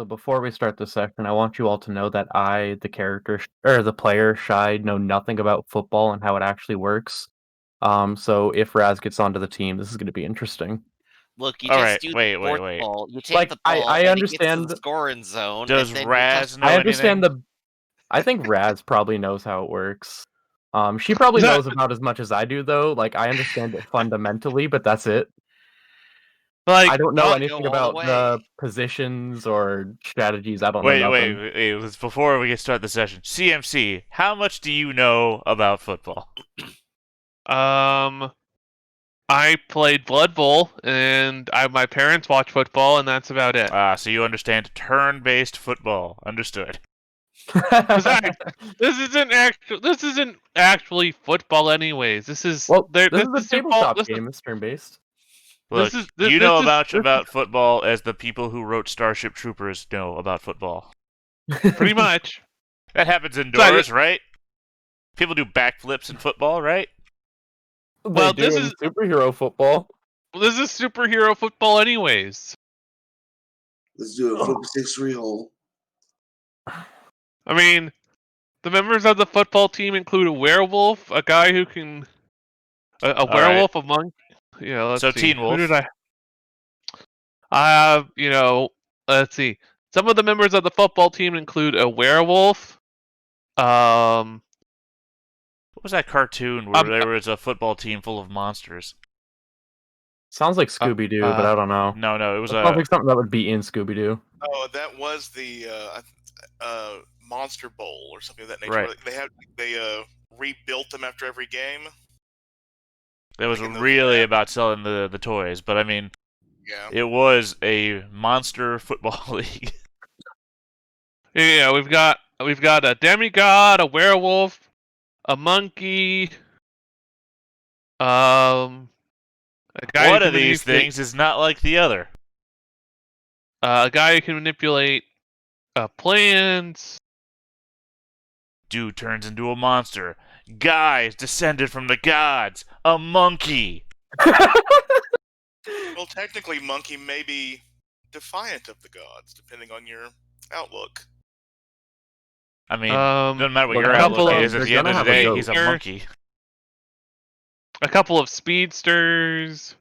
So before we start the session, I want you all to know that or the player, Shy, know nothing about football and how it actually works. So if Raz gets onto the team, this is going to be interesting. Look, you All just right, do the wait. sports ball. You take Like, the I ball, I and it gets to the understand. scoring zone, Does and then you touch. Raz know I understand anything? I think Raz probably knows how it works. She probably knows about as much as I do, though. Like, I understand it fundamentally, but that's it. I don't know not anything go all the about the way. positions or strategies. I don't know Wait. nothing. Let's, before we get start the session, CMC, how much do you know about football? I played Blood Bowl, and my parents watch football, and that's about it. So you understand turn-based football. Understood. Besides, this isn't actually football, anyways. This is Well, this this is a is football. tabletop game. It's turn-based. Look, This you know is about football as the people who wrote Starship Troopers know about football. pretty much. That happens So, indoors, right? People do backflips in football, right? Well, They do this in is superhero football. superhero football, anyways. Let's do a 56 hole. I mean, the members of the football team include a werewolf, a guy who can a werewolf, a monk. Let's So see. Teen Who Wolf. did I have? Let's see. Some of the members of the football team include a werewolf. What was that cartoon where there was a football team full of monsters? Sounds like Scooby-Doo, but I don't know. No, it was Sounds like something that would be in Scooby-Doo. Oh, that was the Monster Bowl or something of that nature. Right. They rebuilt them after every game. It was really about selling the toys, but I mean, yeah, it was a monster football league. Yeah, we've got a demigod, a werewolf, a monkey. A guy One of these things is not like the other. A guy who can manipulate plants. Dude turns into a monster. Guy is descended from the gods. A monkey. Well, technically, monkey may be defiant of the gods, depending on your outlook. I mean, doesn't matter what your couple outlook of- is. At they're the end of gonna the have a day, goat. he's a monkey. A couple of speedsters.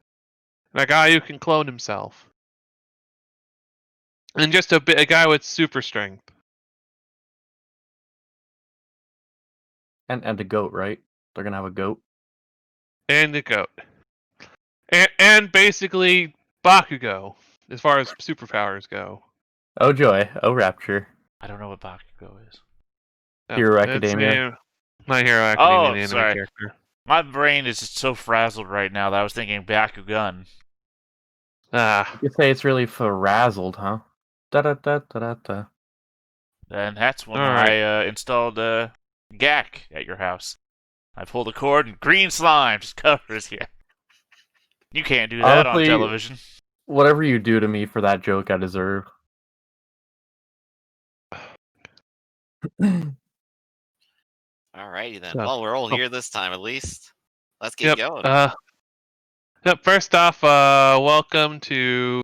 And a guy who can clone himself. And just a guy with super strength. And a goat, right? They're gonna have a goat. And a goat. And basically Bakugo, as far as superpowers go. Oh joy, oh rapture. I don't know what Bakugo is. Hero Academia. My Hero Academia, the anime sorry. character. My brain is just so frazzled right now that I was thinking Bakugan. You say it's really frazzled, huh? Da da da da da da. And that's when Alright. I installed GAC at your house. I pulled a cord and green slime just covers you. You can't do that Honestly, on television. Whatever you do to me for that joke, I deserve. Alrighty then. Well, we're all here this time, at least. Let's get going. First off, welcome to.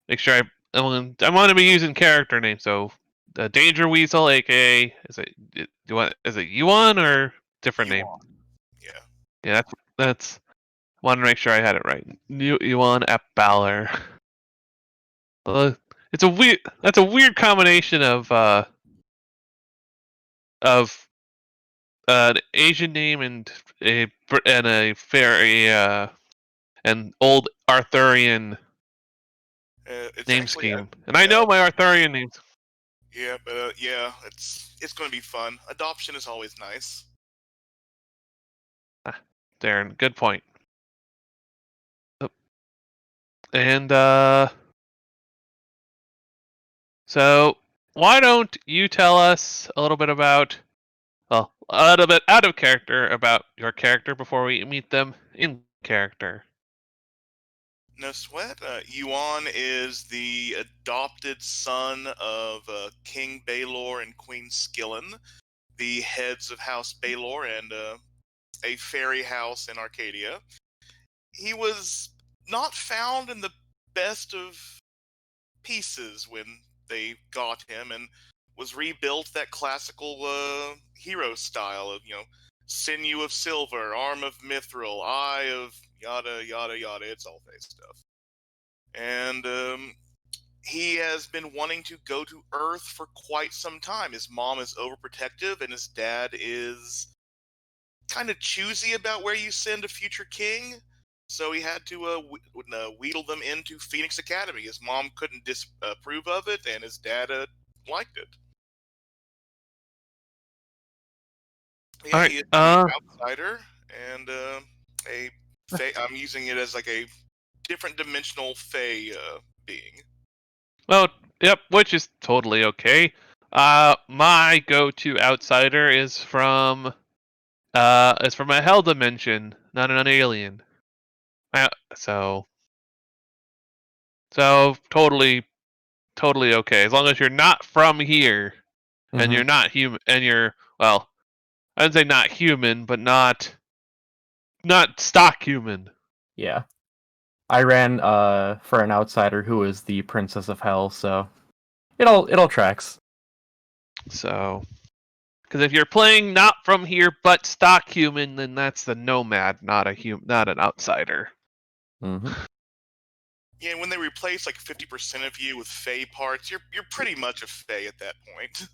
Make sure I want to be using character names. So, Danger Weasel, aka is it Yuan or different name? Yeah. Yeah, that's. Want to make sure I had it right. Yuan Ep Balor. It's a weird. That's a weird combination of an Asian name and a very an old Arthurian name scheme. And I know my Arthurian names. Yeah, but it's going to be fun. Adoption is always nice. Darren, good point. And so why don't you tell us a little bit about, a little bit out of character about your character before we meet them in character? No sweat. Yuan is the adopted son of King Baelor and Queen Skillen, the heads of House Baelor and a fairy house in Arcadia. He was not found in the best of pieces when they got him, and was rebuilt that classical hero style of, sinew of silver, arm of mithril, eye of yada yada yada. It's all face stuff. And he has been wanting to go to Earth for quite some time. His mom is overprotective, and his dad is kind of choosy about where you send a future king. So he had to wheedle them into Phoenix Academy. His mom couldn't disapprove of it, and his dad liked it. Yeah, All right, he is an outsider, and I'm using it as like a different dimensional Fey being. well, yep, which is totally okay. My go-to outsider is from a hell dimension, not an alien. So totally okay. As long as you're not from here and you're not human, and you're, well, I'd say not human, but not stock human. Yeah. I ran for an outsider who is the Princess of Hell, so it all tracks. So, because if you're playing not from here but stock human, then that's the nomad, not an outsider. Mm-hmm. Yeah, when they replace like 50% of you with Fey parts, you're pretty much a Fey at that point.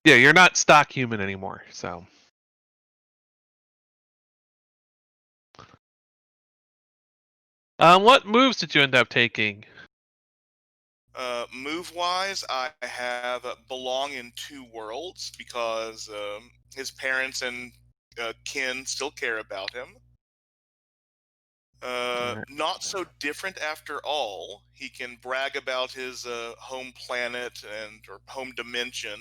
Yeah, you're not stock human anymore. So, what moves did you end up taking? Move-wise, I have belong in two worlds because his parents and kin still care about him. Not so different after all. He can brag about his home planet or home dimension,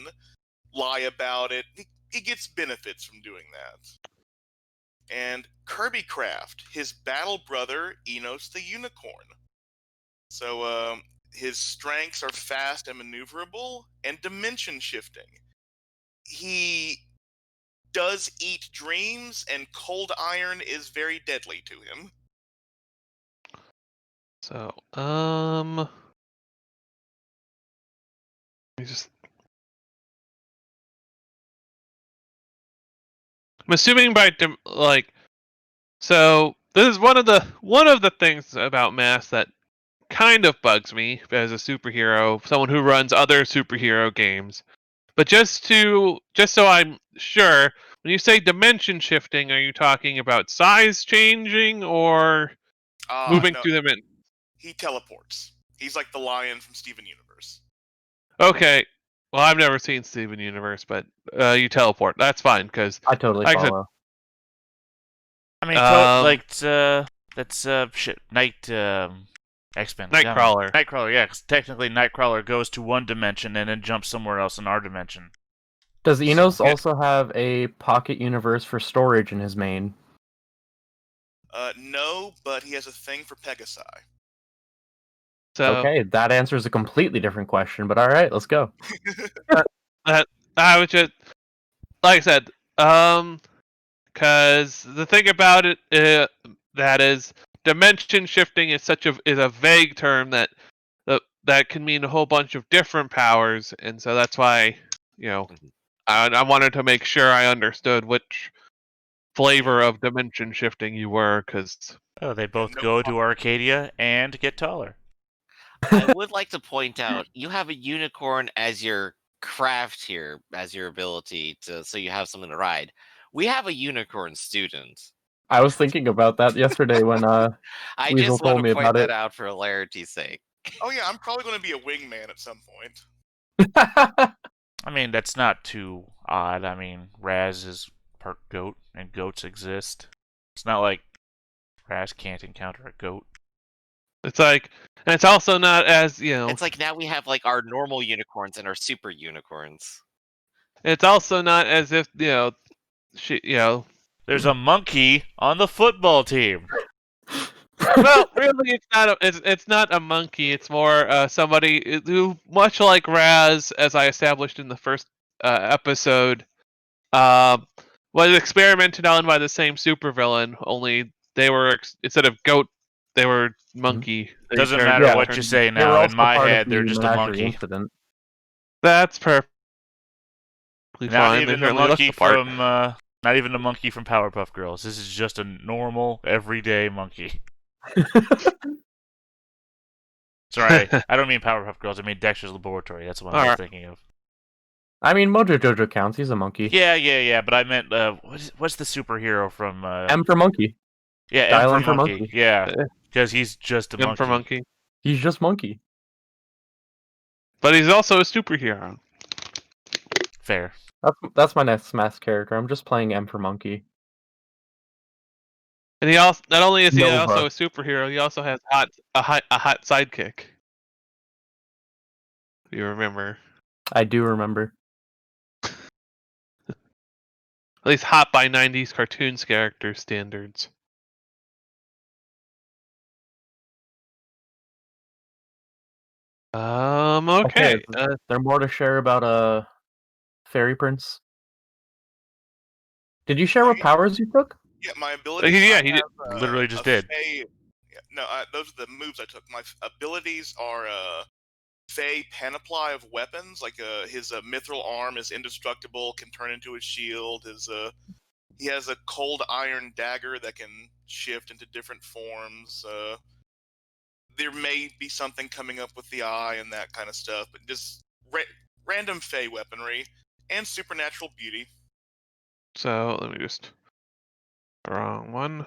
lie about it. He gets benefits from doing that. And Kirby Craft, his battle brother, Enos the Unicorn. So his strengths are fast and maneuverable, and dimension shifting. He does eat dreams, and cold iron is very deadly to him. So, let me just. I'm assuming so this is one of the things about Mass that kind of bugs me as a superhero, someone who runs other superhero games. But just so I'm sure, when you say dimension shifting, are you talking about size changing or moving No, through them? he teleports. He's like the lion from Steven Universe. Okay. Well, I've never seen Steven Universe, but you teleport. That's fine, because I totally like I said, follow. I mean, that's shit. X-Men. Nightcrawler. Nightcrawler, yeah, 'cause technically Nightcrawler goes to one dimension and then jumps somewhere else in our dimension. Does Enos Yeah. also have a pocket universe for storage in his main? No, but he has a thing for Pegasi. So Okay, that answers a completely different question, but alright, let's go. I was just, like I said, because the thing about it that is dimension shifting is a vague term that can mean a whole bunch of different powers, and so that's why I wanted to make sure I understood which flavor of dimension shifting you were, because Oh, they both no go to Arcadia and get taller. I would like to point out you have a unicorn as your craft here, as your ability to, so you have something to ride. We have a unicorn student. I was thinking about that yesterday when I Weasel just want told me to point about that it. out for hilarity's sake. Oh yeah, I'm probably going to be a wingman at some point. I mean, that's not too odd. I mean, Raz is part goat, and goats exist. It's not like Raz can't encounter a goat. it's like, and it's also not as It's like now we have like our normal unicorns and our super unicorns. it's also not as if There's a monkey on the football team. well, really, it's not a monkey. It's more somebody who, much like Raz, as I established in the first episode, was experimented on by the same supervillain. Only they were instead of goat they were monkey. They Doesn't turned- matter Yeah. what turned- you say They were now. In also my part of head, the they're just a menagerie monkey. incident. That's perfectly Not fine. They even the certainly looked monkey the part. from. Not even the monkey from Powerpuff Girls. This is just a normal, everyday monkey. Sorry, I don't mean Powerpuff Girls. I mean Dexter's Laboratory. That's what I was Alright. thinking of. I mean, Mojo Jojo counts. He's a monkey. Yeah. But I meant what's the superhero from? M for monkey. Yeah, Dial M M for monkey. monkey. Yeah, because he's just a Good monkey. for monkey. He's just monkey. But he's also a superhero. Fair. That's my next mass character. I'm just playing M for monkey. And he also not only is he Nova. also a superhero, he also has a hot sidekick. If you remember. I do remember. At least hot by 90s cartoons character standards. Okay. Is there more to share about Fairy Prince? Did you share what powers you took? Yeah, my abilities. Yeah, I he did. have, Literally just a did. Fey, yeah, no, those are the moves I took. My abilities are Fey panoply of weapons. Like his mithril arm is indestructible, can turn into a shield. He has a cold iron dagger that can shift into different forms. There may be something coming up with the eye and that kind of stuff, but just random Fey weaponry and supernatural beauty. So let me just wrong one.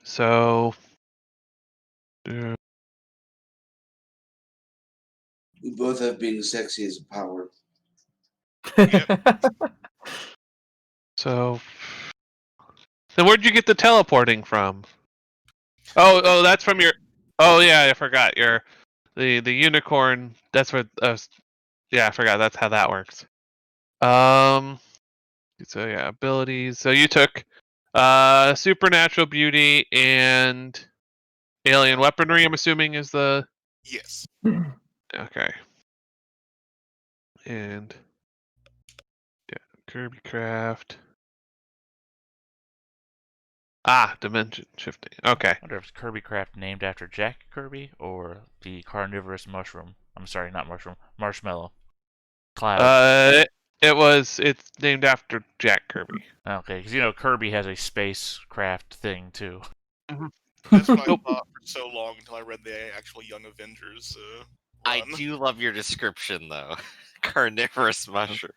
So We both have being sexy as a power. so then where'd you get the teleporting from? Oh, that's from your. Oh yeah, I forgot your the unicorn. That's where. Yeah, I forgot. That's how that works. So yeah, abilities. So you took supernatural beauty and alien weaponry. I'm assuming is the Yes. okay. And yeah, Kirby Craft. Dimension shifting. Okay. I wonder if it's Kirby Craft named after Jack Kirby or the carnivorous mushroom. I'm sorry, not mushroom. Marshmallow. Cloud. It's named after Jack Kirby. Okay, because Kirby has a spacecraft thing too. That's what I thought for so long until I read the actual Young Avengers I run. do love your description though. Carnivorous mushroom,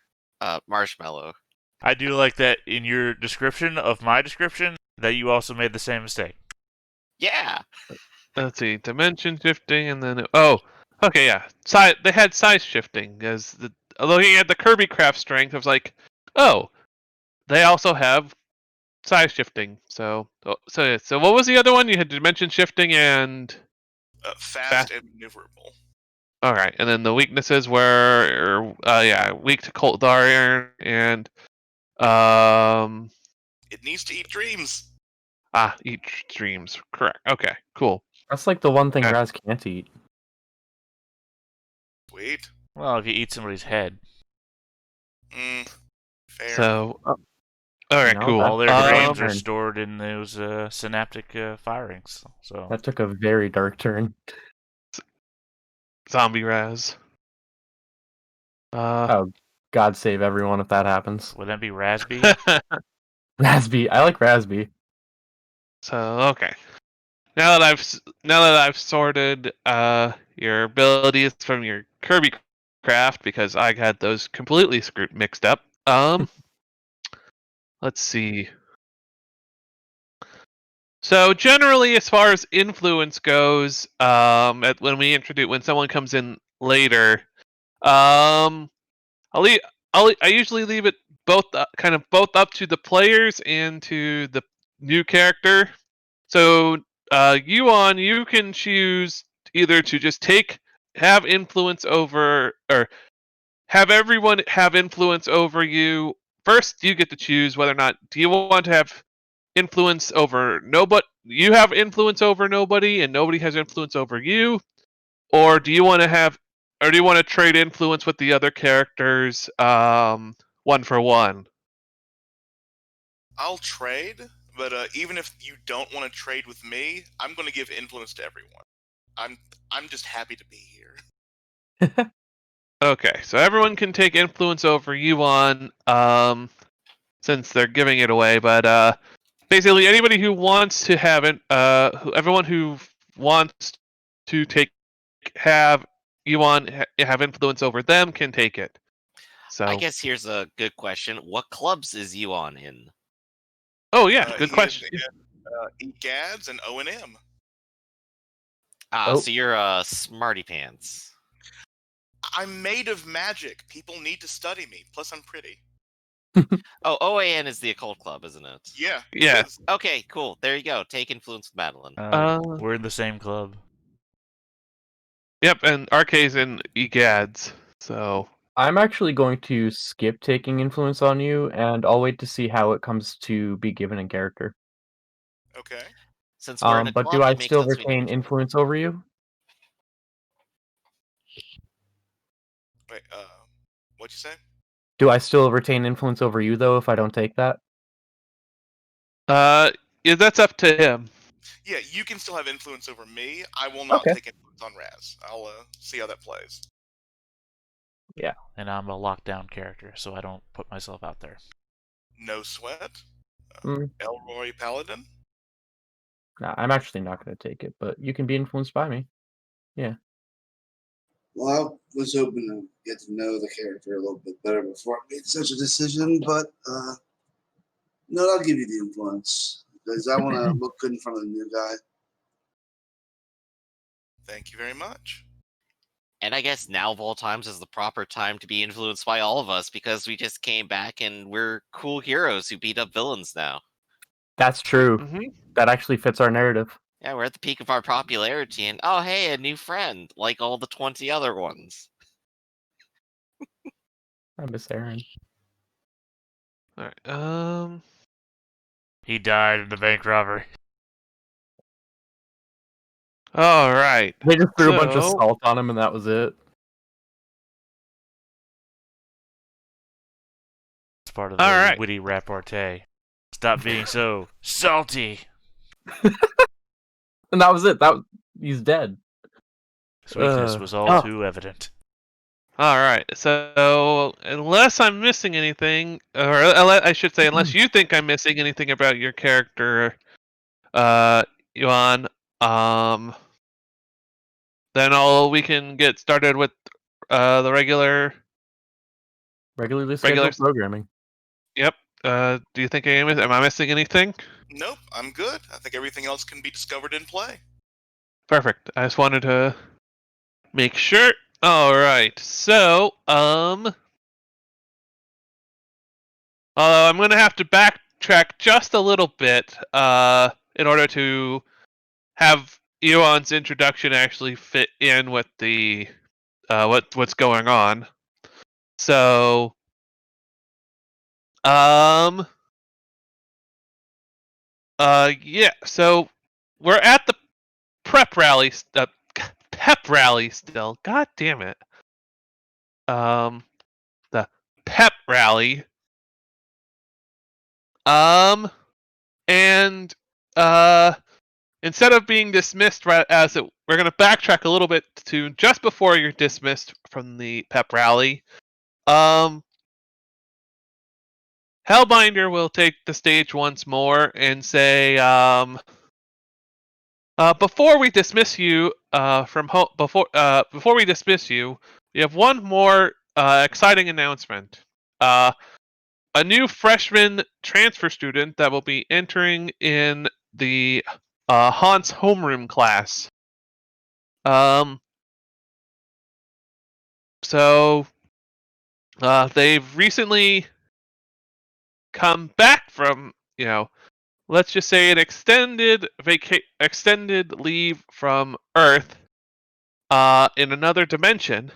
marshmallow. I do like that in your description of my description that you also made the same mistake. Yeah. Let's see, dimension shifting, and then okay, yeah. They had size shifting as looking at the Kirby Craft strength. I was like, oh, they also have size shifting. So what was the other one? You had dimension shifting and Fast and maneuverable. all right, and then the weaknesses were weak to cold iron and It needs to eat dreams. eat dreams. Correct. Okay, cool. That's like the one thing Okay. Raz can't eat. Sweet. Well, if you eat somebody's head, Fair. So all right, No, cool. all their brains are turn. stored in those synaptic firings. So That took a very dark turn. Zombie Raz. Oh, God save everyone if that happens. would that be Rasby? Razby. I like Razby. So okay. Now that I've sorted your abilities from your Kirby Craft because I had those completely mixed up. Let's see. So generally, as far as influence goes, when someone comes in later, I usually leave it both both up to the players and to the new character. So you can choose either to just have influence over, or have everyone have influence over you. First, you get to choose whether or not do you want to have influence over nobody. You have influence over nobody, and nobody has influence over you, or do you want to trade influence with the other characters, one for one? I'll trade, But even if you don't want to trade with me, I'm going to give influence to everyone. I'm just happy to be here. Okay, so everyone can take influence over Yuan, since they're giving it away. But basically, anybody who wants to have it, everyone who wants to have Yuan have influence over them can take it. So I guess here's a good question. What clubs is Yuan in? Oh yeah, good He is question. in EGADS and O&M. Ah, Oh. so you're smarty pants. I'm made of magic. People need to study me. Plus, I'm pretty. Oh, OAN is the occult club, isn't it? Yeah. Yeah. It is. Okay, cool. There you go. Take influence with Madeline. We're in the same club. Yep, and RK's in EGADS, so I'm actually going to skip taking influence on you, and I'll wait to see how it comes to be given in character. Okay. Since we're in a But club, do I it makes still sense we know retain each other. influence over you? Wait, what'd you say? Do I still retain influence over you, though, if I don't take that? yeah, that's up to him. Yeah, you can still have influence over me. I will not Okay. take influence on Raz. I'll see how that plays. Yeah. And I'm a lockdown character, so I don't put myself out there. No sweat. Mm. Elroy Paladin. Nah, I'm actually not going to take it, but you can be influenced by me. Yeah. Well, I was hoping to get to know the character a little bit better before I made such a decision, but no, I'll give you the influence because I want to look good in front of the new guy. Thank you very much. And I guess now of all times is the proper time to be influenced by all of us because we just came back and we're cool heroes who beat up villains now. That's true. Mhm. That actually fits our narrative. Yeah, we're at the peak of our popularity, and oh hey, a new friend, like all the 20 other ones. I miss Aaron. All right. He died in the bank robbery. All right. They just threw a bunch of So- salt on him, and that was it. It's part of the All right. witty repartee. Stop being so salty. And that was it. He's dead. His weakness was all oh. too evident. All right. So unless I'm missing anything, or I should say, unless you think I'm missing anything about your character, Yuan, then we can get started with the regular. Regularly scheduled programming. Yep. Do you think am I missing anything? Nope, I'm good. I think everything else can be discovered in play. Perfect. I just wanted to make sure. All right. So, I'm gonna have to backtrack just a little bit, in order to have Eon's introduction actually fit in with the, what's going on. So, yeah. So, we're at the pep rally still. God damn it. The pep rally. And instead of being dismissed right we're gonna backtrack a little bit to just before you're dismissed from the pep rally. Hellbinder will take the stage once more and say, before we dismiss you before we dismiss you, we have one more exciting announcement. A new freshman transfer student that will be entering in the Hans homeroom class. So they've recently come back from, let's just say an extended leave from Earth, in another dimension.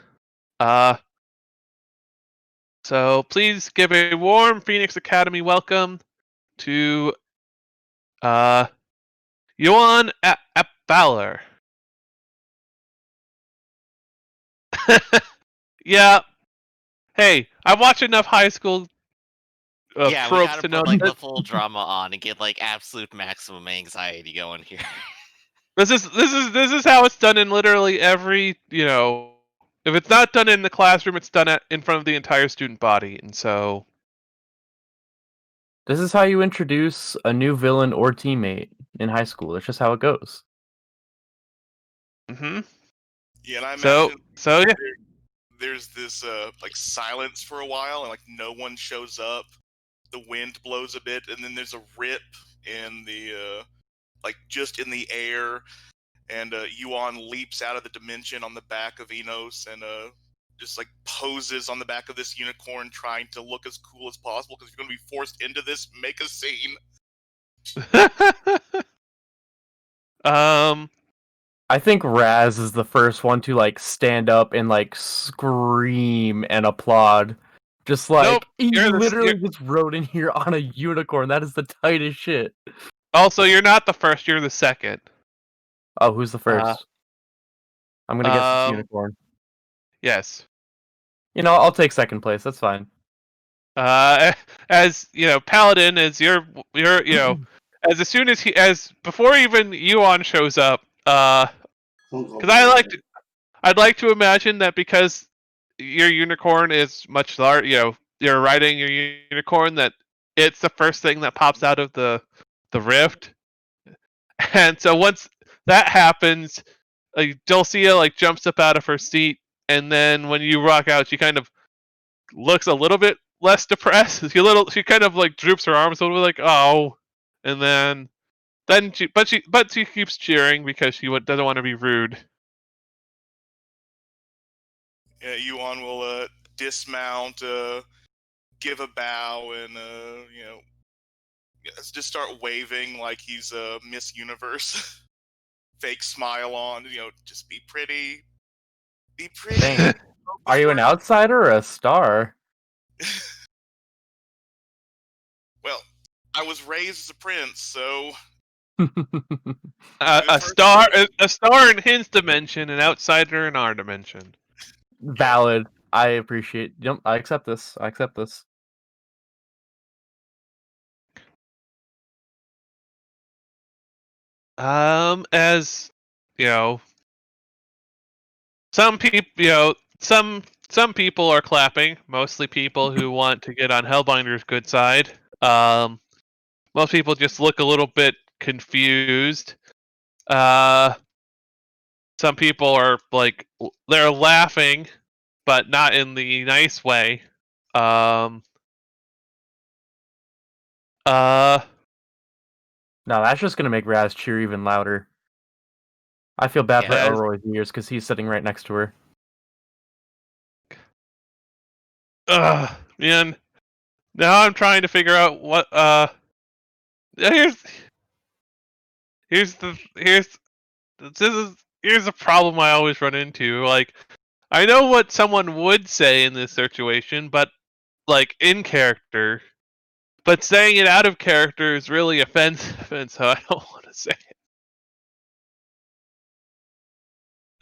So please give a warm Phoenix Academy welcome to Yuan Valor. Yeah. Hey, I watch enough high school Yeah, we tropes gotta to know put like that the full drama on and get like absolute maximum anxiety going here. this is how it's done in literally every, if it's not done in the classroom, it's done in front of the entire student body, and so This is how you introduce a new villain or teammate in high school. It's just how it goes. hmm Yeah, and I so imagine so yeah. there's this like silence for a while, and like no one shows up. The wind blows a bit, and then there's a rip in the like just in the air, and Yuan leaps out of the dimension on the back of Enos and just like poses on the back of this unicorn, trying to look as cool as possible. Because if you're going to be forced into this, make a scene. um. I think Raz is the first one to like stand up and like scream and applaud. Just Nope. like he You're literally just rode in here on a unicorn. That is the tightest shit. Also, you're not the first. You're the second. Oh, who's the first? I'm gonna guess it's Um. unicorn. Yes. You know, I'll take second place. That's fine. As Paladin, as as soon as before even Yuan shows up, Don't call because me that. I'd like to imagine that because your unicorn is much large, you're riding your unicorn, that it's the first thing that pops out of the rift, and so once that happens, Dulcia like jumps up out of her seat, and then when you rock out, she kind of looks a little bit less depressed. She kind of like droops her arms a little bit, like oh, and then she keeps cheering because she doesn't want to be rude. Yeah, Yuan will dismount, give a bow, and just start waving like he's Miss Universe. Fake smile on, just be pretty. Be pretty. Dang. Are you an outsider or a star? Well, I was raised as a prince, so A star, a star in his dimension, an outsider in our dimension. Valid. I appreciate. Yep, I accept this. I accept this. As some people, some people are clapping. Mostly people who want to get on Hellbinder's good side. Most people just look a little bit confused. Some people are like they're laughing, but not in the nice way. Um. No, that's just gonna make Raz cheer even louder. I feel bad for Yes. Elroy's ears because he's sitting right next to her. Man. Now I'm trying to figure out what. Here's here's a problem I always run into. Like, I know what someone would say in this situation, but like in character. But saying it out of character is really offensive, and so I don't want to say it.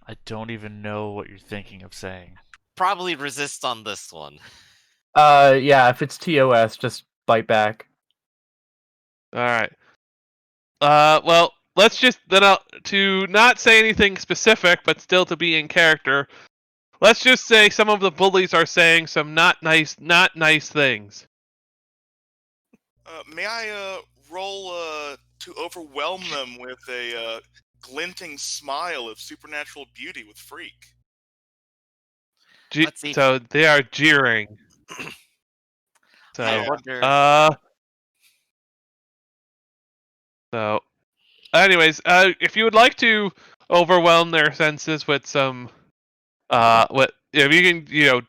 I don't even know what you're thinking of saying. Probably resist on this one. Yeah, if it's TOS, just bite back. All right. Well, let's just to not say anything specific, but still to be in character. Let's just say some of the bullies are saying some not nice things. may I roll to overwhelm them with a glinting smile of supernatural beauty with Freak? Let's see. So they are jeering. So I wonder. So, anyways, if you would like to overwhelm their senses with some, what if you can,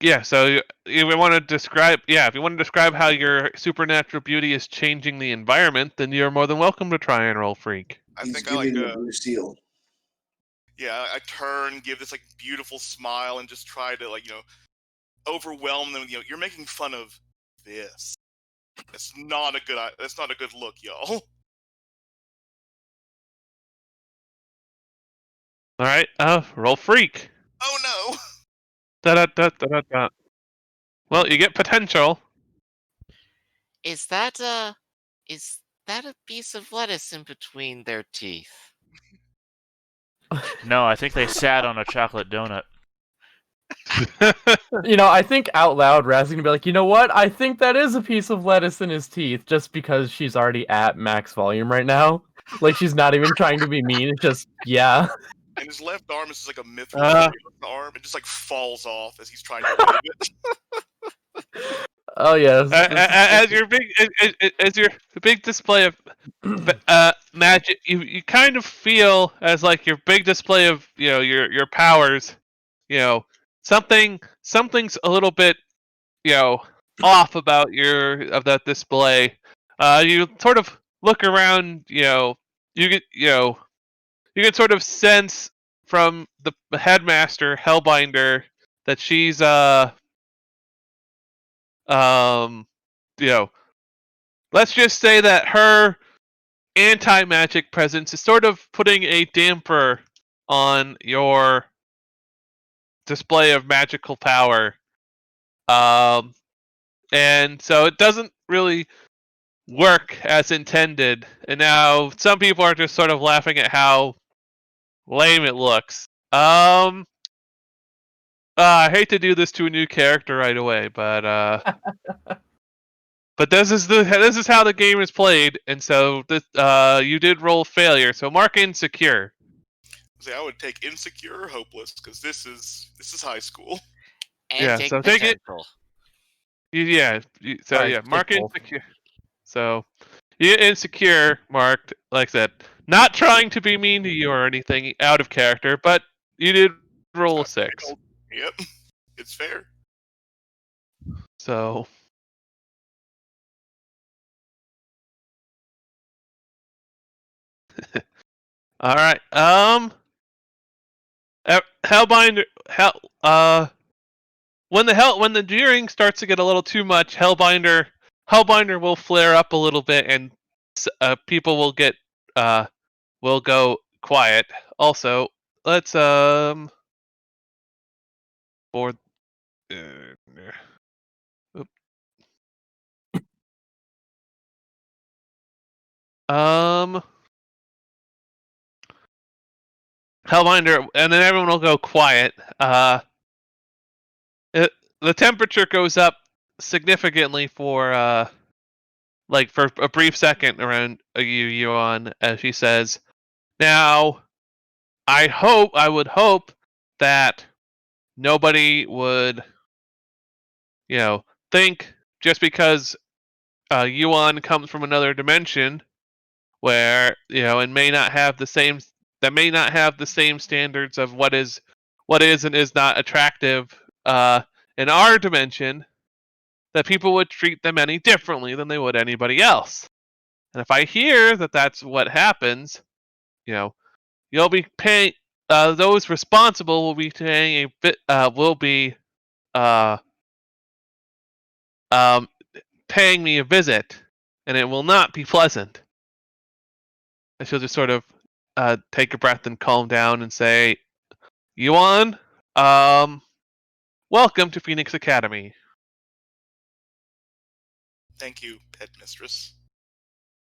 yeah. So if you want to describe, if you want to describe how your supernatural beauty is changing the environment, then you're more than welcome to try and roll Freak. I He's think I like giving a blue seal. yeah, I turn, give this like beautiful smile, and just try to like overwhelm them. You're making fun of this. That's not a good. That's not a good look, y'all. All right, roll Freak. Oh no! Da da da da da da. Well, you get potential. Is that a piece of lettuce in between their teeth? No, I think they sat on a chocolate donut. I think out loud, Raz is gonna be like, you know what? I think that is a piece of lettuce in his teeth, just because she's already at max volume right now. Like, she's not even trying to be mean. It's just, yeah. And his left arm is just like a mithril Uh. arm. It just like falls off as he's trying to wave it. Oh yes. As your big display of magic, you kind of feel as like your big display of your powers. Something's a little bit off about that display. You sort of look around. You get you can sort of sense from the headmaster Hellbinder that she's um you know let's just say that her anti-magic presence is sort of putting a damper on your display of magical power. And so it doesn't really work as intended. And now some people are just sort of laughing at how lame it looks. I hate to do this to a new character right away, but this is how the game is played, and so this you did roll failure. So mark insecure. See, I would take insecure or hopeless because this is high school. And Yeah, take so take it. potential. Alright, Mark take both. insecure. So you get insecure marked, like I said, not trying to be mean to you or anything out of character, but you did roll a 6. Yep, it's fair. So all right. Hellbinder. When the jeering starts to get a little too much, Hellbinder will flare up a little bit, and people will go quiet. Also, let's for oop. Hellbinder, and then everyone will go quiet. The temperature goes up significantly for for a brief second around Yuan, as she says, "Now, I would hope that nobody would, think just because Yuan comes from another dimension where and may not have the same standards of what is and is not attractive in our dimension, that people would treat them any differently than they would anybody else. And if I hear that that's what happens, you'll be paying. Those responsible will be paying a bit. Will be uh, um, paying me a visit, and it will not be pleasant." And she'll just sort of take a breath and calm down and say, "Yuan, welcome to Phoenix Academy." Thank you, headmistress.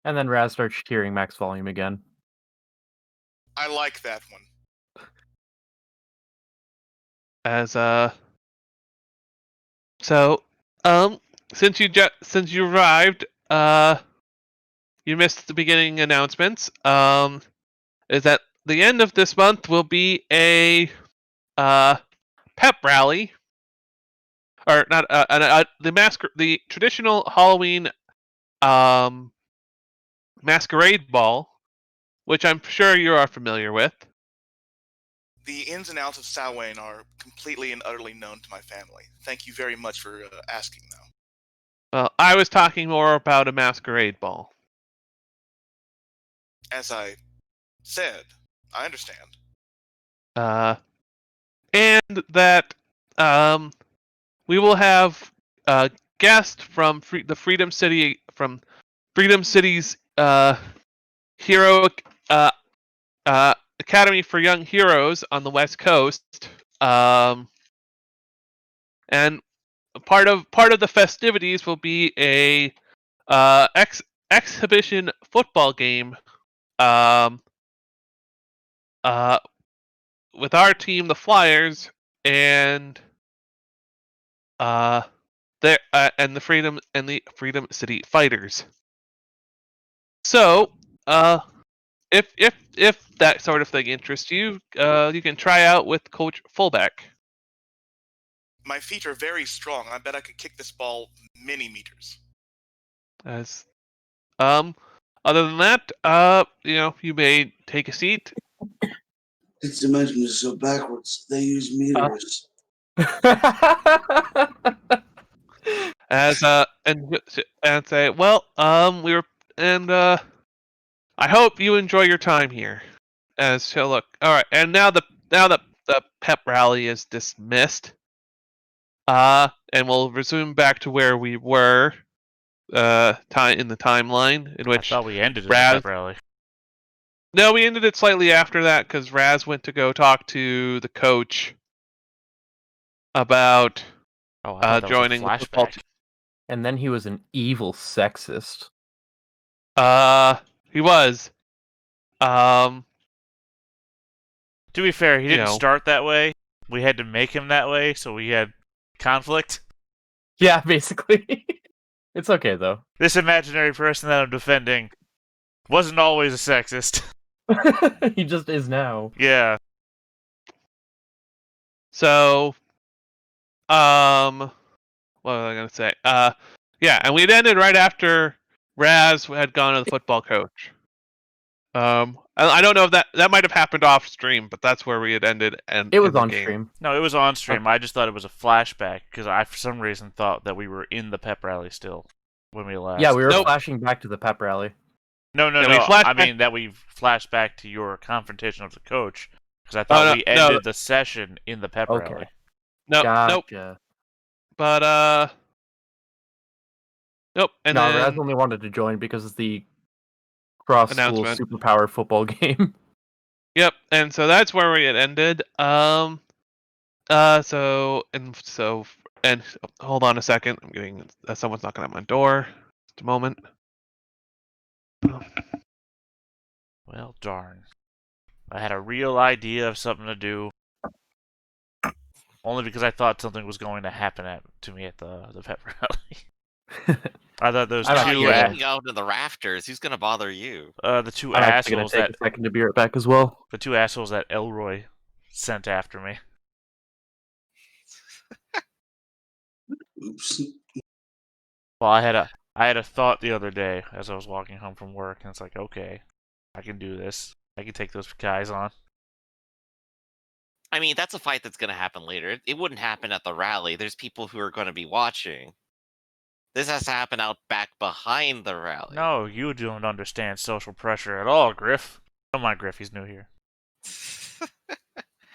And then Raz starts cheering max volume again. I like that one. As so since you arrived, you missed the beginning announcements. Is that the end of this month will be a pep rally, or not the traditional Halloween masquerade ball, which I'm sure you are familiar with. The ins and outs of Samhain are completely and utterly known to my family. Thank you very much for asking, though. Well, I was talking more about a masquerade ball. As I said, I understand. And that we will have a guest from the Freedom City's hero Academy for Young Heroes on the West Coast. And part of the festivities will be a exhibition football game. Um, with our team, the Flyers, and and the Freedom City Fighters. So, if that sort of thing interests you, you can try out with Coach Fullback. My feet are very strong. I bet I could kick this ball many meters. As other than that, you may take a seat. Its dimensions are so backwards. They use meters. And say, well, we were, and I hope you enjoy your time here. As so, look, all right, and now the pep rally is dismissed. And we'll resume back to where we were, time in the timeline in I which thought we ended in the Raz. pep rally. No, we ended it slightly after that because Raz went to go talk to the coach about Oh, I thought that joining the was a football flashback. team. And then he was an evil sexist. He was. To be fair, he You didn't know. start that way. We had to make him that way, so we had conflict. Yeah, basically. It's okay, though. This imaginary person that I'm defending wasn't always a sexist. He just is now. Yeah. So, what was I gonna say? Yeah, and we'd ended right after Raz had gone to the football coach. I don't know if that might have happened off stream, but that's where we had ended. And It was in the on game. stream. No, it was on stream. I just thought it was a flashback because I, for some reason, thought that we were in the pep rally still when we last. Yeah, we were Nope. flashing back to the pep rally. No. we flashed I back- mean that we flashed back to your confrontation with the coach because I thought we ended the session in the pep Okay. rally. Nope. Gotcha. But nope. And No, then Raz only wanted to join because of the cross-school Announcement. superpower football game. Yep. And so that's where we had ended. So hold on a second. I'm getting someone's knocking at my door. Just a moment. Well, darn. I had a real idea of something to do. Only because I thought something was going to happen to me at the pep rally. I thought those I'm No, actually two you're gonna- hanging out in the rafters. Who's gonna bother you? the two I'm actually going assholes to take that a second to be right back as well. the two assholes that Elroy sent after me. Oops. Well, I had a thought the other day as I was walking home from work, and it's like, okay, I can do this. I can take those guys on. I mean, that's a fight that's gonna happen later. It wouldn't happen at the rally. There's people who are gonna be watching. This has to happen out back behind the rally. No, you don't understand social pressure at all, Griff. Come on, Griff, he's new here.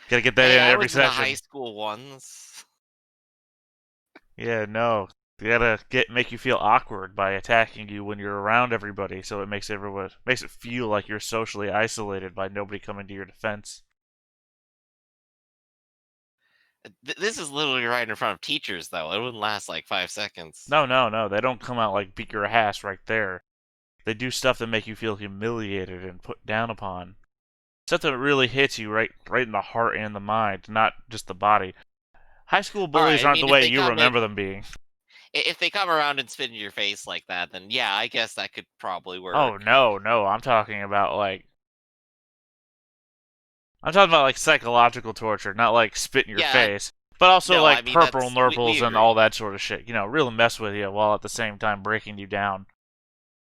Gotta get that Hey, in I every was in the session. high school ones. Yeah, no. You gotta make you feel awkward by attacking you when you're around everybody, so it makes it feel like you're socially isolated by nobody coming to your defense. This is literally right in front of teachers, though. It wouldn't last like 5 seconds. No. They don't come out like beat your ass right there. They do stuff that make you feel humiliated and put down upon. Stuff that really hits you right in the heart and the mind, not just the body. High school bullies I aren't mean, the if way they you come remember them being. If they come around and spit in your face like that, then yeah, I guess that could probably work. Oh no, I'm talking about like psychological torture, not like spit in your Yeah, face. But also no, like I mean, purple that's- we nurples and agree. all that sort of shit. You know, really mess with you while at the same time breaking you down.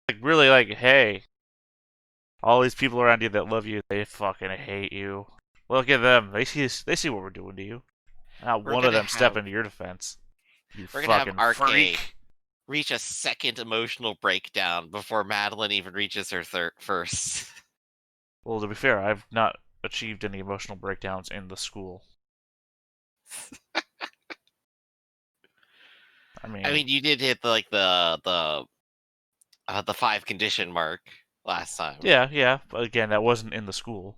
Like really like, hey, all these people around you that love you, they fucking hate you. Look at them. They see what we're doing to you. Not We're one of gonna them step have- into your defense. You We're gonna have fucking RK freak. reach a second emotional breakdown before Madeline even reaches her first. Well, to be fair, I've not achieved any emotional breakdowns in the school. I mean, You did hit the 5 condition mark last time. yeah, but again, that wasn't in the school.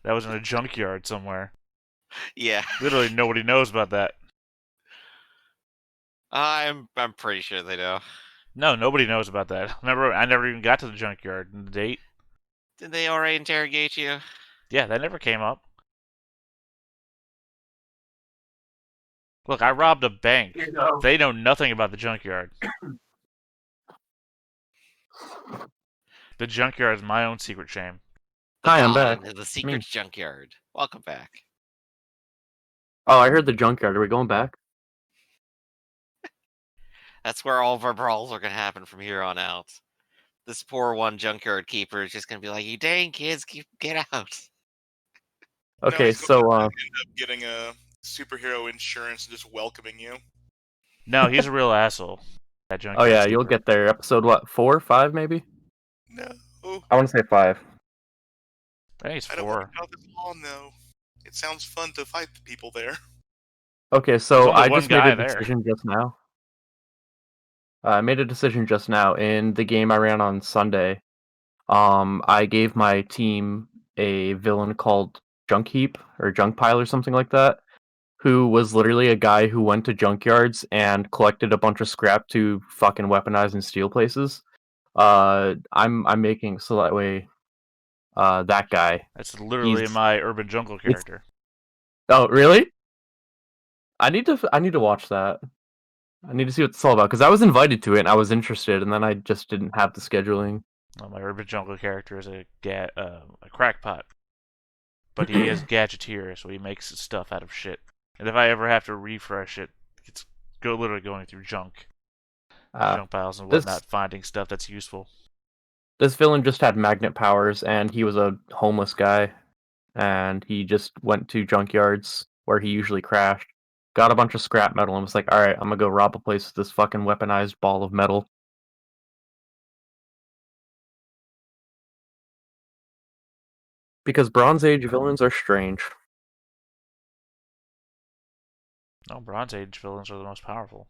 That was in a junkyard somewhere. Yeah. Literally nobody knows about that. I'm pretty sure they know. No, nobody knows about that. Remember, I never even got to the junkyard in the date. Did they already interrogate you? Yeah, that never came up. Look, I robbed a bank. They know nothing about the junkyard. The junkyard is my own secret shame. The Hi, I'm dawn back. into the secret junkyard. Welcome back. Oh, I heard the junkyard. Are we going back? That's where all of our brawls are gonna happen from here on out. This poor one junkyard keeper is just gonna be like, "You dang kids, get out!" No, Okay, he's going so to end up getting a superhero insurance and just welcoming you. No, he's a real asshole. That oh junkyard yeah, you'll keeper. get there. Episode what? 4, 5, maybe? No, I want to say 5. I think it's I don't want 4. to go this on though. It sounds fun to fight the people there. Okay, so There's only I one just made guy a there. decision just now. I made a decision just now in the game I ran on Sunday. I gave my team a villain called Junk Heap or Junk Pile or something like that, who was literally a guy who went to junkyards and collected a bunch of scrap to fucking weaponize and steal places. I'm making so that way, that guy. That's literally He's my urban jungle character. oh really? I need to watch that. I need to see what it's all about because I was invited to it and I was interested, and then I just didn't have the scheduling. Well, my urban jungle character is a crackpot, but he is gadgeteer, so he makes stuff out of shit. And if I ever have to refresh it, it's literally going through junk piles and this- whatnot, finding stuff that's useful. This villain just had magnet powers, and he was a homeless guy, and he just went to junkyards where he usually crashed, got a bunch of scrap metal, and was like, "All right, I'm gonna go rob a place with this fucking weaponized ball of metal." Because Bronze Age villains are strange. No, Bronze Age villains are the most powerful.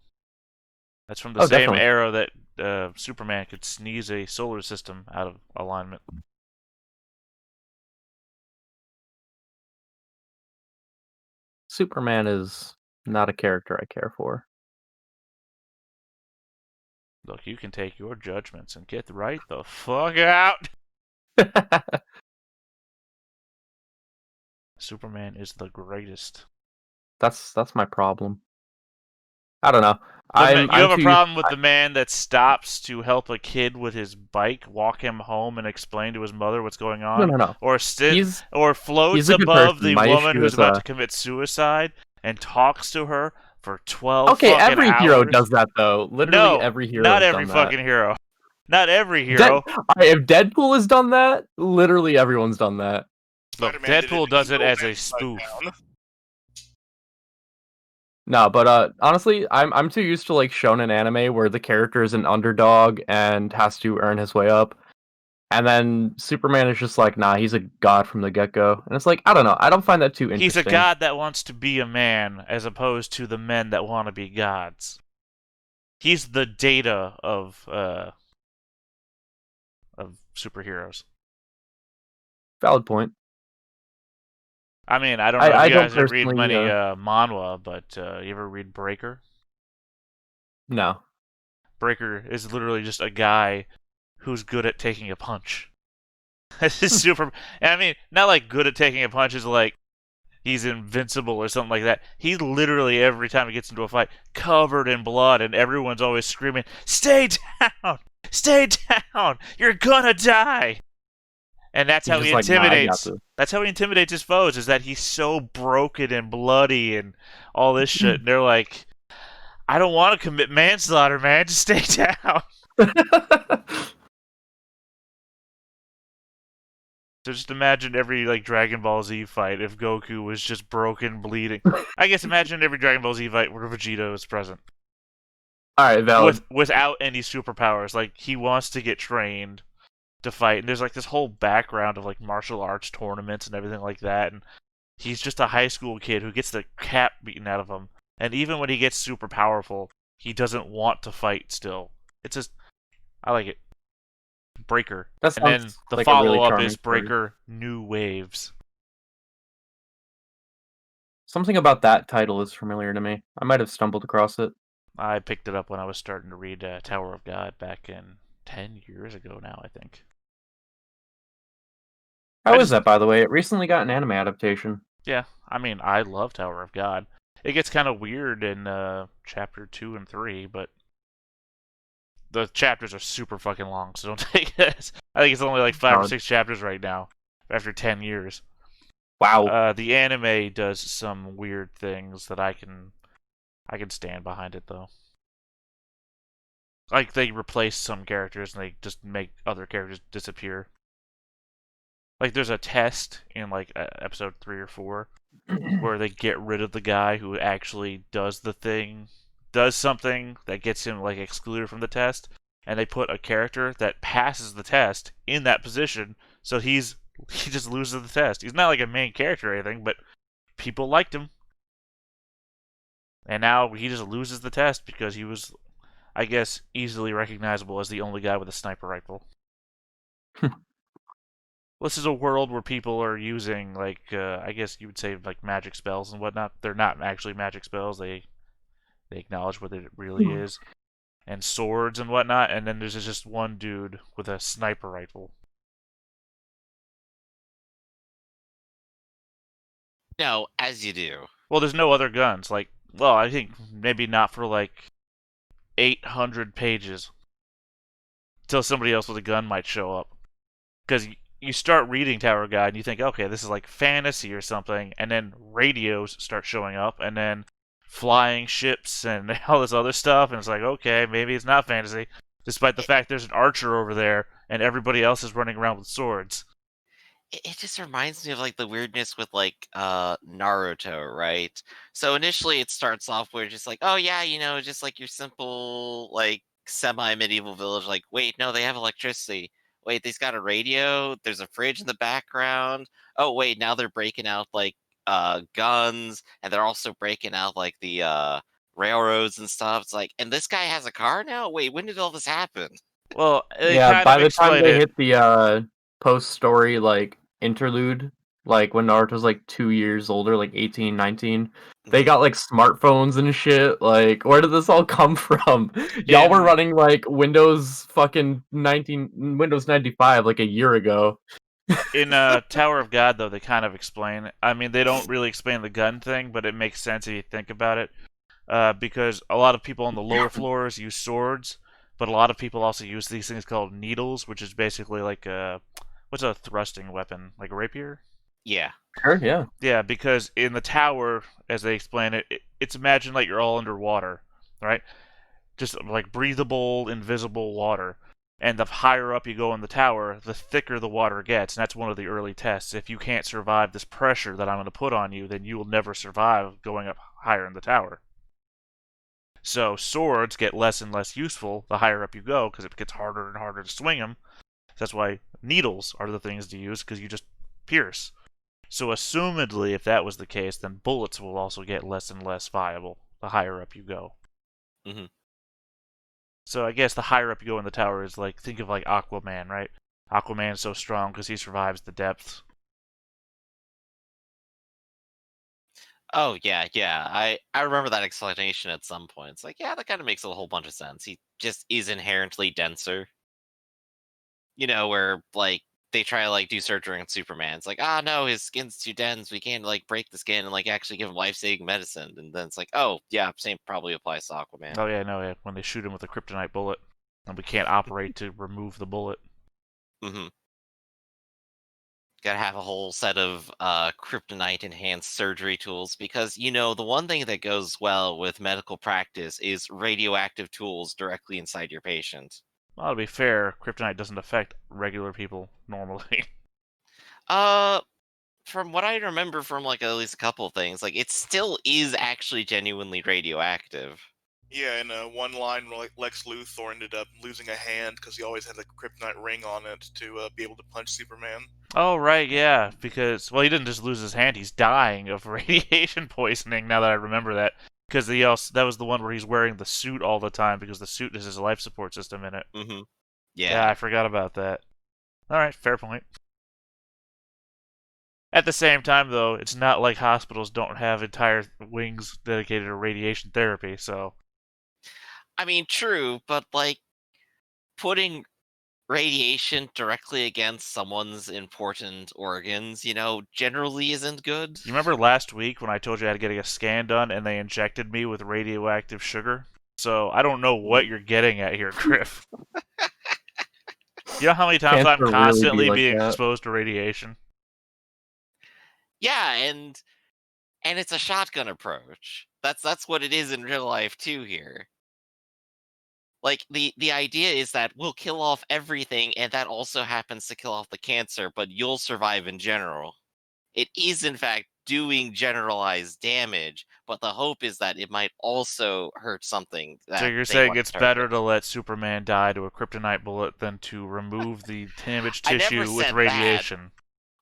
That's from the Oh, same definitely. era that Superman could sneeze a solar system out of alignment. Superman is not a character I care for. Look, you can take your judgments and get right the fuck out. Superman is the greatest. That's my problem. I don't know. You have a too problem with the man that stops to help a kid with his bike, walk him home, and explain to his mother what's going on, no. or floats he's a good above person. the My woman issue who's is, about to commit suicide and talks to her for 12 Okay, fucking every hours. hero does that though. Literally No, every hero not has every done fucking that. hero. Not every hero. If Deadpool has done that, literally everyone's done that. Look, Spider-Man did Deadpool does it Eagle as a and Upside spoof. Down. No, but honestly, I'm too used to like shonen anime where the character is an underdog and has to earn his way up. And then Superman is just like, nah, he's a god from the get-go. And it's like, I don't know, I don't find that too interesting. He's a god that wants to be a man, as opposed to the men that want to be gods. He's the Data of superheroes. Valid point. I mean, I don't know if I you don't guys have read personally, many manhwa, but you ever read Breaker? No. Breaker is literally just a guy who's good at taking a punch. This is super. I mean, not like good at taking a punch is like he's invincible or something like that. He's literally, every time he gets into a fight, covered in blood, and everyone's always screaming, "Stay down! Stay down! You're gonna die!" And that's how he just like, nah, I got intimidates. this. That's how he intimidates his foes. Is that he's so broken and bloody and all this shit. And they're like, "I don't want to commit manslaughter, man. Just stay down." So just imagine every like Dragon Ball Z fight if Goku was just broken, bleeding. I guess imagine every Dragon Ball Z fight where Vegeta is present. Alright, valid. Without any superpowers. Like, he wants to get trained to fight. And there's like this whole background of like martial arts tournaments and everything like that. And he's just a high school kid who gets the crap beaten out of him. And even when he gets super powerful, he doesn't want to fight still. It's just, I like it. Breaker. That And then sounds the like a really follow-up charming is story. Breaker New Waves. Something about that title is familiar to me. I might have stumbled across it. I picked it up when I was starting to read Tower of God back in 10 years ago now, I think. How is that, by the way? It recently got an anime adaptation. Yeah, I mean, I love Tower of God. It gets kind of weird in chapter 2 and 3, but the chapters are super fucking long, so don't take it. I think it's only like 5 or 6 chapters right now after 10 years. Wow. The anime does some weird things that I can stand behind it though. Like they replace some characters and they just make other characters disappear. Like there's a test in like episode 3 or 4 where they get rid of the guy who actually does something that gets him like excluded from the test, and they put a character that passes the test in that position, so he just loses the test. He's not like a main character or anything, but people liked him. And now he just loses the test because he was, I guess, easily recognizable as the only guy with a sniper rifle. This is a world where people are using, like, I guess you would say, like, magic spells and whatnot. They're not actually magic spells. They acknowledge what it really is. And swords and whatnot. And then there's just one dude with a sniper rifle. No, as you do. Well, there's no other guns. Like, well, I think maybe not for, like, 800 pages. Until somebody else with a gun might show up. Because you start reading Tower Guide and you think, okay, this is like fantasy or something, and then radios start showing up, and then flying ships and all this other stuff, and it's like, okay, maybe it's not fantasy, despite the fact there's an archer over there and everybody else is running around with swords. It just reminds me of like the weirdness with like Naruto, right? So initially it starts off where just like, oh yeah, just like your simple like semi-medieval village. Like, wait, no, they have electricity. Wait, they've got a radio. There's a fridge in the background. Oh wait, now they're breaking out like guns, and they're also breaking out like the railroads and stuff. It's like, and this guy has a car now. Wait, when did all this happen? Well, they Yeah, kind by of the time explain they it. hit the post-story like interlude, like when Naruto's like 2 years older, like 18, 19, they got like smartphones and shit. Like, where did this all come from? Y'all were running like Windows 95 like a year ago. In Tower of God, though, they kind of explain. I mean, they don't really explain the gun thing, but it makes sense if you think about it. Because a lot of people on the lower floors use swords, but a lot of people also use these things called needles, which is basically like what's a thrusting weapon? Like a rapier? Yeah. Sure, yeah. Yeah, because in the tower, as they explain it, it's imagined like you're all underwater, right? Just like breathable, invisible water. And the higher up you go in the tower, the thicker the water gets. And that's one of the early tests. If you can't survive this pressure that I'm going to put on you, then you will never survive going up higher in the tower. So swords get less and less useful the higher up you go because it gets harder and harder to swing them. That's why needles are the things to use because you just pierce. So assumedly, if that was the case, then bullets will also get less and less viable the higher up you go. Mm-hmm. So I guess the higher up you go in the tower is like, think of like Aquaman, right? Aquaman's so strong because he survives the depths. Oh yeah, yeah. I remember that explanation at some point. It's like, yeah, that kind of makes a whole bunch of sense. He just is inherently denser. Where like they try to like do surgery on Superman. It's like, ah, no, his skin's too dense. We can't like break the skin and like actually give him life-saving medicine. And then it's like, oh yeah, same probably applies to Aquaman. Oh yeah, no, yeah. When they shoot him with a kryptonite bullet, and we can't operate to remove the bullet. Mm-hmm. Gotta have a whole set of kryptonite enhanced surgery tools because the one thing that goes well with medical practice is radioactive tools directly inside your patient. Well, to be fair, kryptonite doesn't affect regular people normally. From what I remember from like at least a couple of things, like it still is actually genuinely radioactive. Yeah, in one line, Lex Luthor ended up losing a hand because he always had a kryptonite ring on it to be able to punch Superman. Oh, right, yeah, because, well, he didn't just lose his hand, he's dying of radiation poisoning, now that I remember that. Because that was the one where he's wearing the suit all the time, because the suit has his life support system in it. Mm-hmm. Yeah, I forgot about that. Alright, fair point. At the same time, though, it's not like hospitals don't have entire wings dedicated to radiation therapy, so... I mean, true, but like putting radiation directly against someone's important organs, generally isn't good. You remember last week when I told you I had to get a scan done and they injected me with radioactive sugar? So I don't know what you're getting at here, Griff. You know how many times I'm Cancer really be constantly like being that. exposed to radiation? Yeah, and it's a shotgun approach. That's what it is in real life too here. Like the idea is that we'll kill off everything and that also happens to kill off the cancer, but you'll survive in general. It is in fact doing generalized damage, but the hope is that it might also hurt something So that you're they saying want it's to better target. to let Superman die to a kryptonite bullet than to remove the damaged I never tissue with said that. radiation?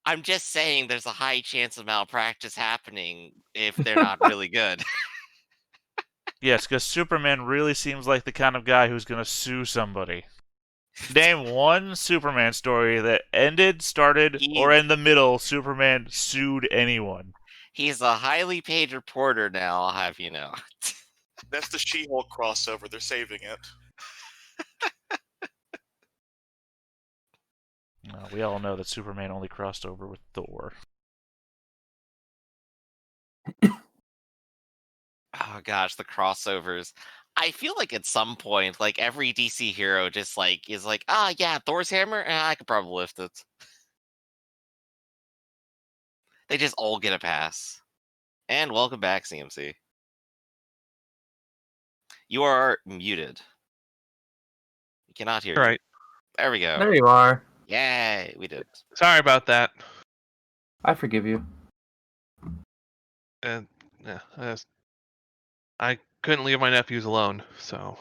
I'm just saying there's a high chance of malpractice happening if they're not really good. Yes, because Superman really seems like the kind of guy who's going to sue somebody. Name one Superman story that ended, started, or He in the middle, Superman sued anyone. he's a highly paid reporter now, I'll have you know. That's the She-Hulk crossover. They're saving it. We all know that Superman only crossed over with Thor. Oh gosh, the crossovers. I feel like at some point, like every DC hero just like is like, yeah, Thor's hammer, I could probably lift it. They just all get a pass. And welcome back, CMC. You are muted. We cannot hear Right. you. There we go. There you are. Yay, we did it. Sorry about that. I forgive you. And I couldn't leave my nephews alone, so.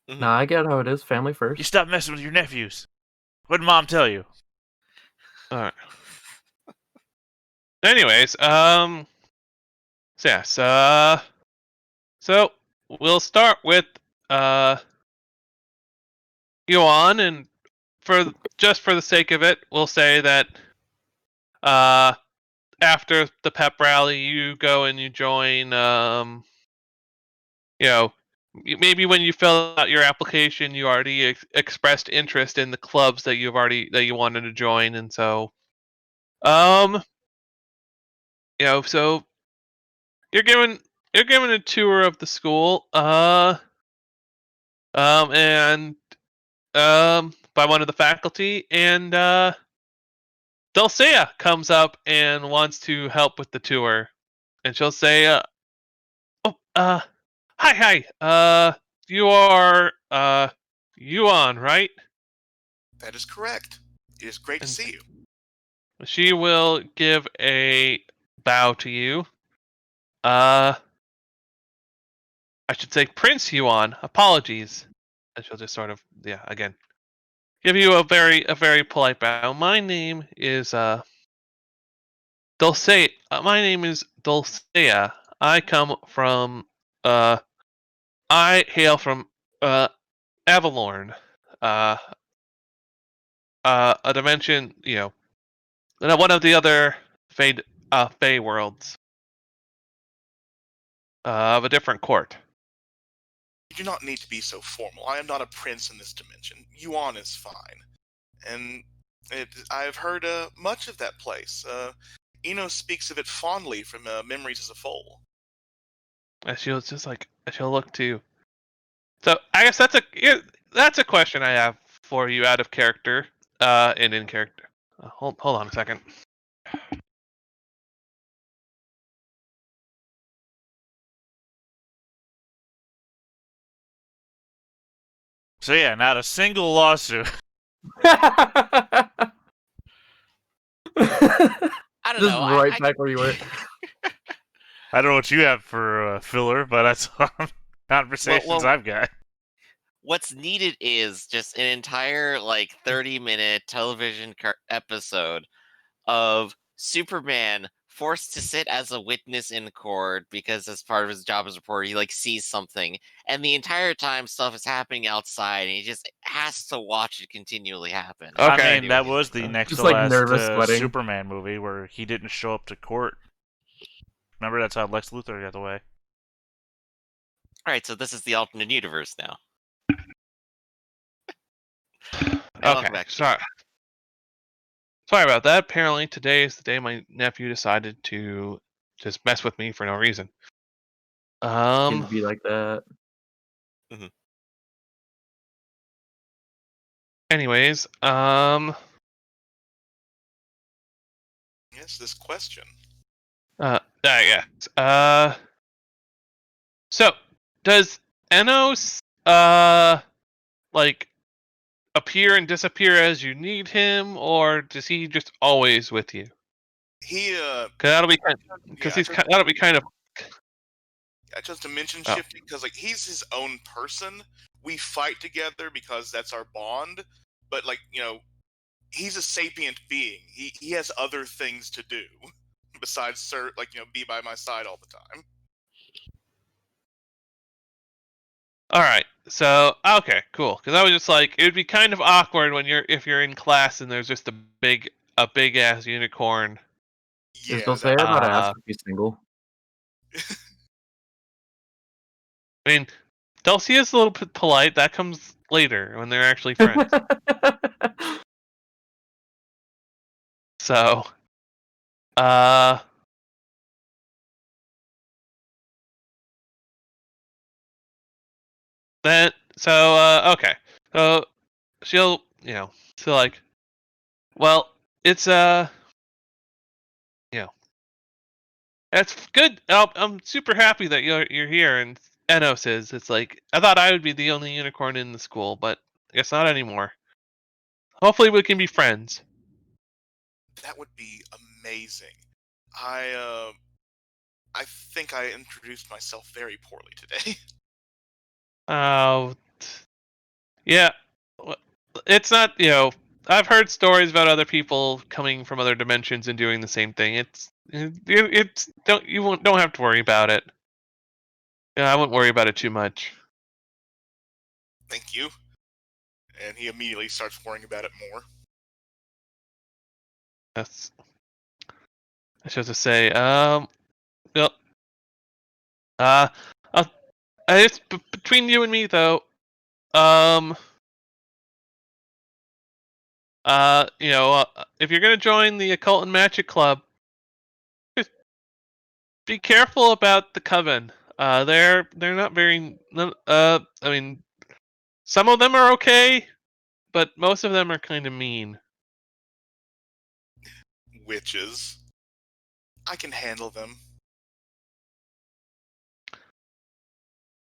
Nah, I get how it is. Family You first. stop messing with your nephews. What did Mom tell you? All right. Anyways, so yes, so we'll start with Yuan, and for the sake of it, we'll say that after the pep rally, you go and you join. Maybe when you fill out your application, you already expressed interest in the clubs that you wanted to join, and so so you're given a tour of the school, and by one of the faculty, and Dulcea comes up and wants to help with the tour, and she'll say, hi, you are Yuan, right? That is correct. It is great to And see you. she will give a bow to you. I should say Prince Yuan. Apologies. And she'll just sort of, again, give you a very polite bow. My name is Dulcea. My name is Dulcea. I come from I hail from Avalorn, uh, a dimension, one of the other Fey worlds, of a different court. You do not need to be so formal. I am not a prince in this dimension. Yuan is fine. And I have heard much of that place. Eno speaks of it fondly from memories as a foal. And she'll look to you. So I guess that's a question I have for you out of character, and in character. Hold on a second. So yeah, not a single lawsuit. I don't Just know. right back where you were. I don't know what you have for filler, but that's conversations Well, I've got. what's needed is just an entire 30-minute television episode of Superman forced to sit as a witness in court because as part of his job as a reporter, he sees something, and the entire time stuff is happening outside, and he just has to watch it continually happen. Okay. I mean, that Anyway, was the next Just to last nervous sweating. Superman movie where he didn't show up to court. Remember, that's how Lex Luthor got away. Right, so this is the alternate universe now. Okay, Welcome back. sorry about that. Apparently today is the day my nephew decided to just mess with me for no reason. Kids be like that. Anyways, Yes, this question. yeah. So does Enos like appear and disappear as you need him, or does he just always with you? He Because that'll be that'll be kind of. I chose to mention Oh. shifting because like he's his own person. We fight together because that's our bond. But like he's a sapient being. He has other things to do besides be by my side all the time. All right. So okay, cool. Because I was just like, it would be kind of awkward when if you're in class and there's just a big ass unicorn. Is Yeah, Dulcea not asked if he's single? I mean, Dulcia's a little bit polite. That comes later when they're actually friends. So, okay. So she'll, so like, well, it's that's good. I'm super happy that you're here, and Enos is. It's like I thought I would be the only unicorn in the school, but I guess not anymore. Hopefully, we can be friends. that would be amazing. I think I introduced myself very poorly today. Oh, yeah. It's not. I've heard stories about other people coming from other dimensions and doing the same thing. It's don't have to worry about it. Yeah, I wouldn't worry about it too much. Thank you. And he immediately starts worrying about it more. That's. I should just say. Well. Uh. It's between you and me though. If you're gonna join the Occult and Magic Club, just be careful about the coven. They're not very. I mean, some of them are okay, but most of them are kind of mean. Witches. I can handle them.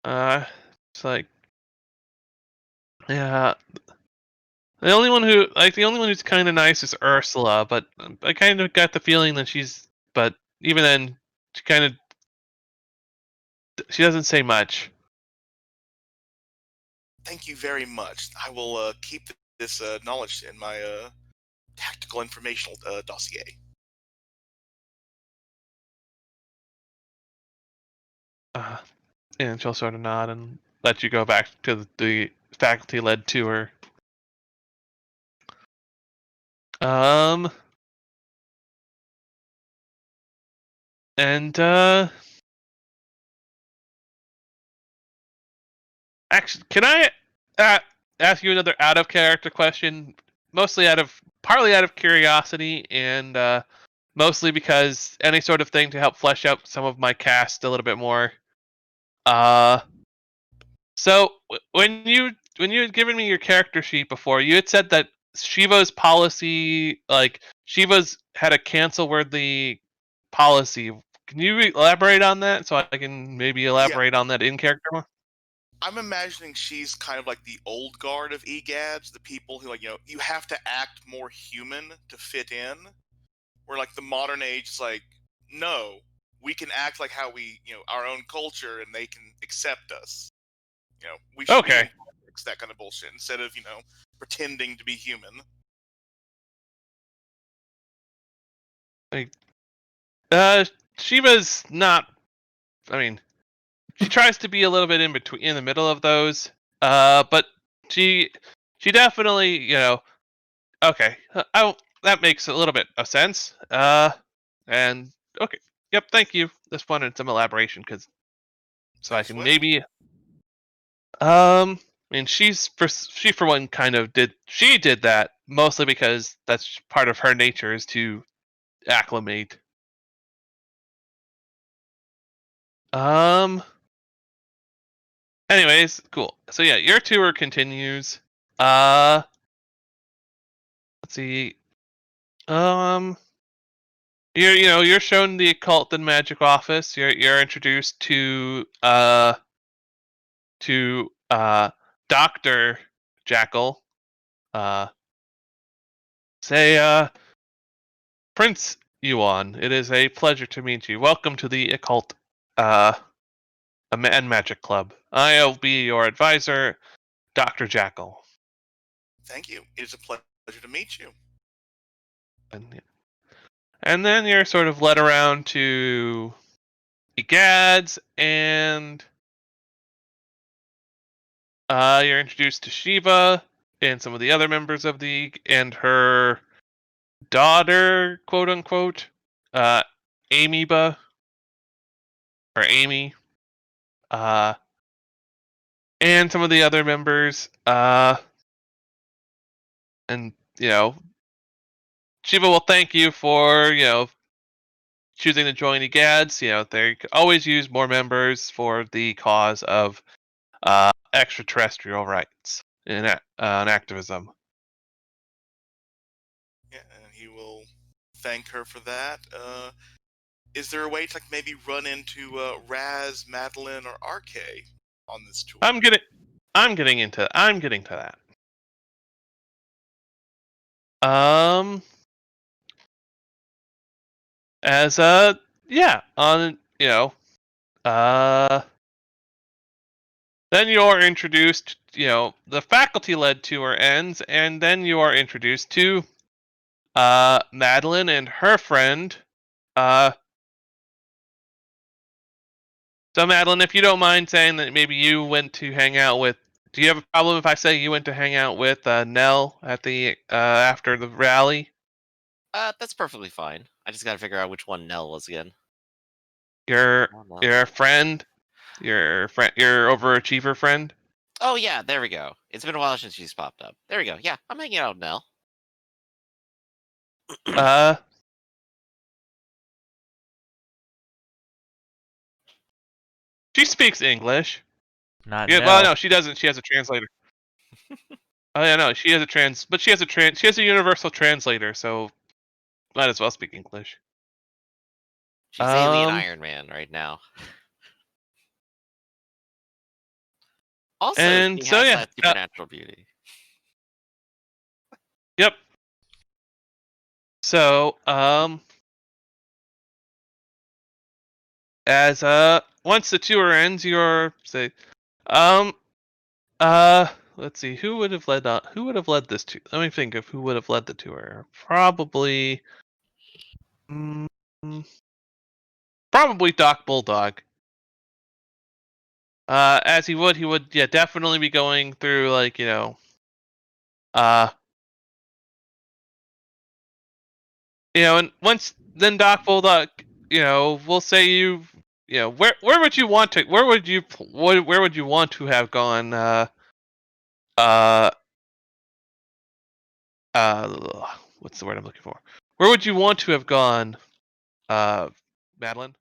It's like, yeah. The only one who's kind of nice is Ursula, but I kind of got the feeling that but even then, she doesn't say much. Thank you very much. I will keep this knowledge in my tactical informational dossier. And she'll sort of nod and let you go back to the faculty-led tour. And actually, can I ask you another out-of-character question? Partly out of curiosity, and mostly because any sort of thing to help flesh out some of my cast a little bit more. So when you had given me your character sheet before, you had said that Shiva's policy, like Shiva's had a cancel-worthy policy. Can you elaborate on that so I can maybe elaborate on that in character more? I'm imagining she's kind of like the old guard of EGADs, the people who you have to act more human to fit in. Where like the modern age is like, no, we can act like how we, our own culture, and they can accept us. We should be in politics, that kind of bullshit, instead of pretending to be human. Like, Shiva's not. I mean, she tries to be a little bit in the middle of those. But she definitely, okay. That makes a little bit of sense. And okay, yep. Thank you. Just wanted some elaboration so I can maybe I mean, she for one kind of did that mostly because that's part of her nature is to acclimate. Anyways, cool. So yeah, your tour continues. Let's see. You're shown the occult and magic office. You're introduced to Dr. Jackal. Say Prince Yuan, it is a pleasure to meet you. Welcome to the occult and magic club. I'll be your advisor, Dr. Jackal. Thank you. It is a pleasure to meet you. And then you're sort of led around to the Gads, and you're introduced to Shiva and some of the other members of and her daughter, quote unquote, Amyba, or Amy, and some of the other members, and Shiva will thank you for choosing to join the Gads. They could always use more members for the cause of extraterrestrial rights and activism. Yeah, and he will thank her for that. Is there a way to maybe run into Raz, Madeline, or RK on this tour? I'm getting to that. As yeah, on then you're introduced. The faculty-led tour ends, and then you are introduced to Madeline and her friend. So Madeline, if you don't mind saying that maybe you went to hang out with. Do you have a problem if I say you went to hang out with Nell at the after the rally? That's perfectly fine. I just gotta figure out which one Nell was again. Your Oh, no. your friend, your overachiever friend. Oh yeah, there we go. It's been a while since she's popped up. There we go. Yeah, I'm hanging out with Nell. She speaks English. Not Yeah, Nell. well, no, she doesn't. She has a translator. Oh yeah, no, she has a universal translator, so might as well speak English. She's Alien Iron Man right now. Also, And she so has yeah, that supernatural beauty. yep. So as once the tour ends, you're say let's see, who would have led this tour? Let me think of who would have led the tour. Probably probably Doc Bulldog. As he would definitely be going through and once then Doc Bulldog, we'll say where would you want to have gone uh what's the word I'm looking for? Where would you want to have gone, Madeline?